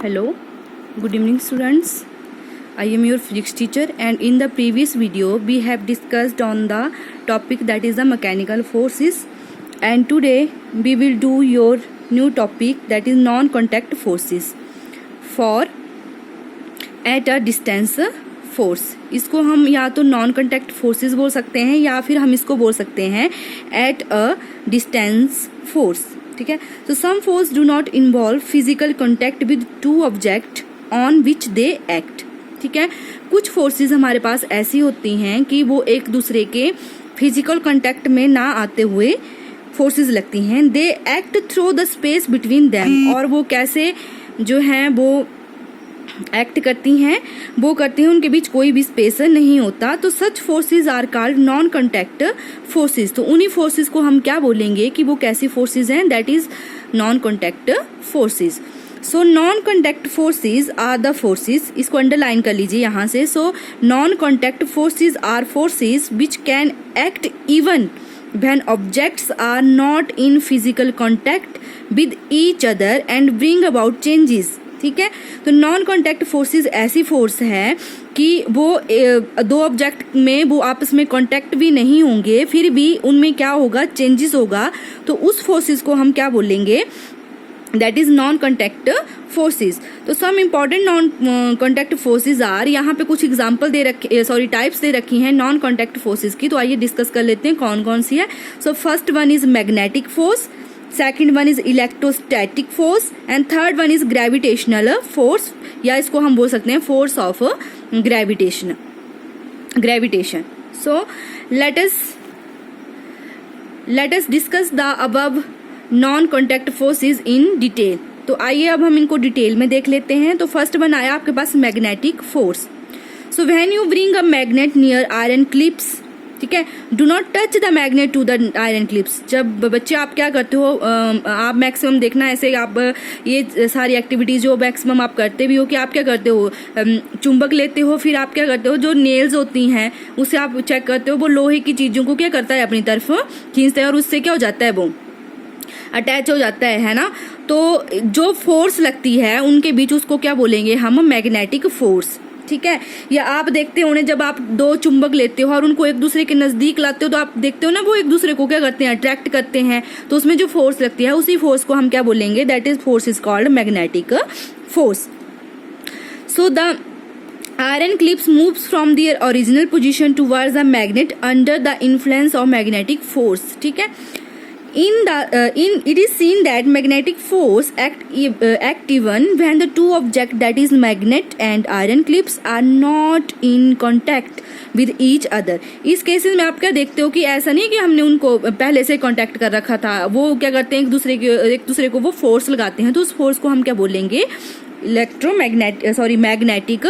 Hello, good evening students. I am your physics teacher and in the previous video we have discussed on the topic that is the mechanical forces, and today we will do your new topic that is non-contact forces for at a distance force. इसको हम या तो non contact forces बोल सकते हैं या फिर हम इसको बोल सकते हैं एट अ डिस्टेंस फोर्स. ठीक है. So some force do not involve physical contact with two object on which they act. ठीक है. कुछ फोर्सेस हमारे पास ऐसी होती हैं कि वो एक दूसरे के फिजिकल कॉन्टैक्ट में ना आते हुए फोर्सेस लगती हैं. They act through the space between them. और वो कैसे जो है वो एक्ट करती हैं, वो करती हैं उनके बीच कोई भी स्पेस नहीं होता. तो such forces are called non contact forces. तो उन्हीं फोर्सेस को हम क्या बोलेंगे कि वो कैसी फोर्सेस हैं, that is non contact forces. So non contact forces are the forces, इसको अंडरलाइन कर लीजिए यहाँ से. So non contact forces are forces which can act even when objects are not in physical contact with each other and bring about changes. ठीक है. तो non contact forces ऐसी force है कि वो दो ऑब्जेक्ट में वो आपस में कॉन्टैक्ट भी नहीं होंगे, फिर भी उनमें क्या होगा, चेंजेस होगा. तो उस फोर्सेस को हम क्या बोलेंगे, that is non contact forces. तो some important non contact forces are, यहाँ पे कुछ एग्जांपल दे रखे, सॉरी टाइप्स दे रखी हैं नॉन कॉन्टैक्ट फोर्सेस की. तो आइए डिस्कस कर लेते हैं कौन कौन सी है. So first one is magnetic force, second one is electrostatic force and third one is gravitational force, या इसको हम बोल सकते हैं force of gravitation. So let us discuss the above non contact forces in detail. तो आइए अब हम इनको डिटेल में देख लेते हैं. तो फर्स्ट वन आया आपके पास magnetic force. So when you bring a magnet near iron clips, ठीक है, do not touch the magnet to the iron clips. जब बच्चे आप क्या करते हो, आप मैक्सिमम देखना ऐसे, आप ये सारी एक्टिविटीज जो मैक्सिमम आप करते भी हो कि आप क्या करते हो, चुंबक लेते हो, फिर आप क्या करते हो, जो नेल्स होती हैं उसे आप चेक करते हो, वो लोहे की चीजों को क्या करता है, अपनी तरफ खींचता है और उससे क्या हो जाता है, वो अटैच हो जाता है ना. तो जो फोर्स लगती है उनके बीच, उसको क्या बोलेंगे हम, मैग्नेटिक फोर्स. ठीक है. या आप देखते हो जब आप दो चुंबक लेते हो और उनको एक दूसरे के नजदीक लाते हो, तो आप देखते हो ना वो एक दूसरे को क्या करते हैं, अट्रैक्ट करते हैं. तो उसमें जो फोर्स लगती है उसी फोर्स को हम क्या बोलेंगे, that is force is called magnetic force. So the iron clips moves from their original position towards the magnet under the influence of magnetic force. ठीक है. It is seen that magnetic force act even when the two objects, that is magnet and iron clips, are not in contact with each other. इस cases में आप क्या देखते हो कि ऐसा नहीं कि हमने उनको पहले से कांटेक्ट कर रखा था, वो क्या करते हैं एक दूसरे को वो फोर्स लगाते हैं. तो उस फोर्स को हम क्या बोलेंगे, मैग्नेटिक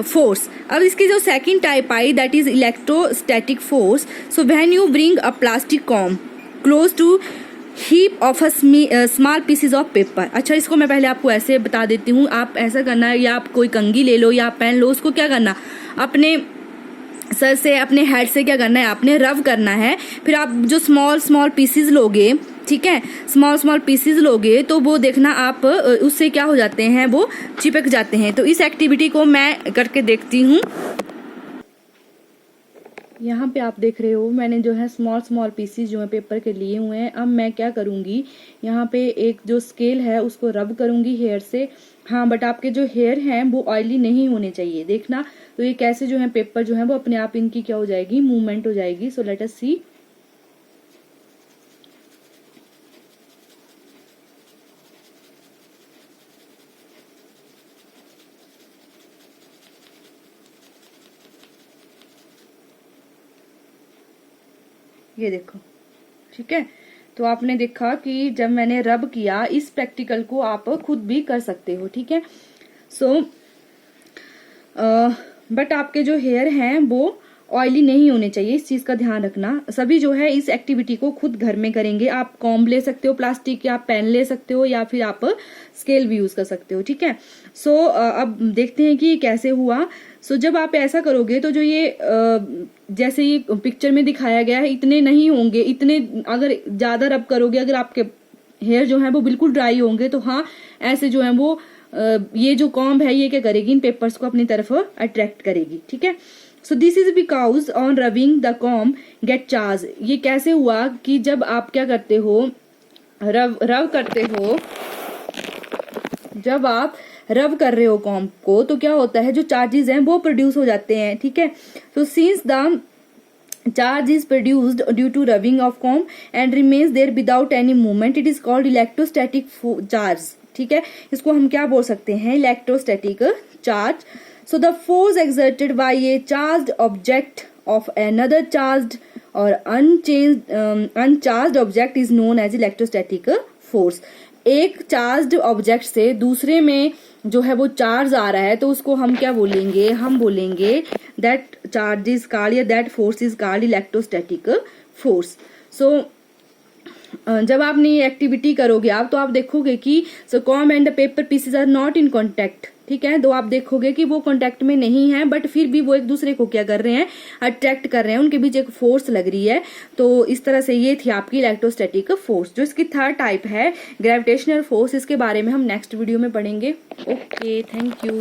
फोर्स. अब इसकी जो सेकंड टाइप आई, that is electrostatic force. So when you bring a plastic comb close to heap of a small pieces of paper. अच्छा, इसको मैं पहले आपको ऐसे बता देती हूँ. आप ऐसा करना है, या आप कोई कंघी ले लो या पेन लो, उसको क्या करना, अपने सर से, अपने हेड से क्या करना है, आपने रब करना है. फिर आप जो स्मॉल पीसेज लोगे, ठीक है, स्मॉल पीसेज लोगे, तो वो देखना आप उससे क्या हो जाते हैं, वो चिपक जाते हैं. तो इस एक्टिविटी को मैं करके देखती हूँ. यहाँ पे आप देख रहे हो मैंने जो है स्मॉल पीसेस जो है पेपर के लिए हुए हैं. अब मैं क्या करूँगी, यहाँ पे एक जो स्केल है उसको रब करूँगी हेयर से. हाँ, बट आपके जो हेयर हैं वो ऑयली नहीं होने चाहिए, देखना. तो ये कैसे जो है पेपर जो है वो अपने आप इनकी क्या हो जाएगी, मूवमेंट हो जाएगी. सो लेट अस सी. ये देखो. ठीक है. तो आपने देखा कि जब मैंने रब किया, इस प्रैक्टिकल को आप खुद भी कर सकते हो. ठीक है. सो बट आपके जो हेयर हैं वो ऑयली नहीं होने चाहिए, इस चीज का ध्यान रखना. सभी जो है इस एक्टिविटी को खुद घर में करेंगे. आप कॉम्ब ले सकते हो प्लास्टिक, या पेन ले सकते हो, या फिर आप स्केल भी यूज कर सकते हो. ठीक है. सो अब देखते हैं कि कैसे हुआ. सो जब आप ऐसा करोगे तो जो ये जैसे ये पिक्चर में दिखाया गया है, इतने नहीं होंगे. इतने अगर ज्यादा रब करोगे, अगर आपके हेयर जो है वो बिल्कुल ड्राई होंगे, तो हाँ ऐसे जो है वो ये जो कॉम्ब है ये क्या करेगी, इन पेपर्स को अपनी तरफ अट्रैक्ट करेगी, ठीक है। So this is because on rubbing the comb gate charge. ये कैसे हुआ कि जब आप क्या करते हो, रब करते हो, जब आप रब कर रहे हो कॉम्ब को तो क्या होता है, जो चार्जेस हैं वो प्रोड्यूस हो जाते हैं, ठीक है। तो since the charge is produced due to rubbing of comb and remains there without any movement, it is called electrostatic charge, ठीक है। इसको हम क्या बोल सकते हैं, electrostatic charge. So the force exerted by a charged object of another charged or uncharged object is known as electrostatic force. एक charged object से दूसरे में जो है वो चार्ज आ रहा है तो उसको हम क्या बोलेंगे, हम बोलेंगे दैट चार्ज इज कॉल्ड या that force is called electrostatic force. So जब आप नई एक्टिविटी करोगे आप, तो आप देखोगे कि so comb and the paper pieces are not in contact, ठीक है। तो आप देखोगे कि वो कॉन्टेक्ट में नहीं है, बट फिर भी वो एक दूसरे को क्या कर रहे हैं, अट्रैक्ट कर रहे हैं, उनके बीच एक फोर्स लग रही है। तो इस तरह से ये थी आपकी इलेक्ट्रोस्टैटिक फोर्स। जो इसकी थर्ड टाइप है ग्रेविटेशनल फोर्स, इसके बारे में हम नेक्स्ट वीडियो में पढ़ेंगे। Okay, thank you.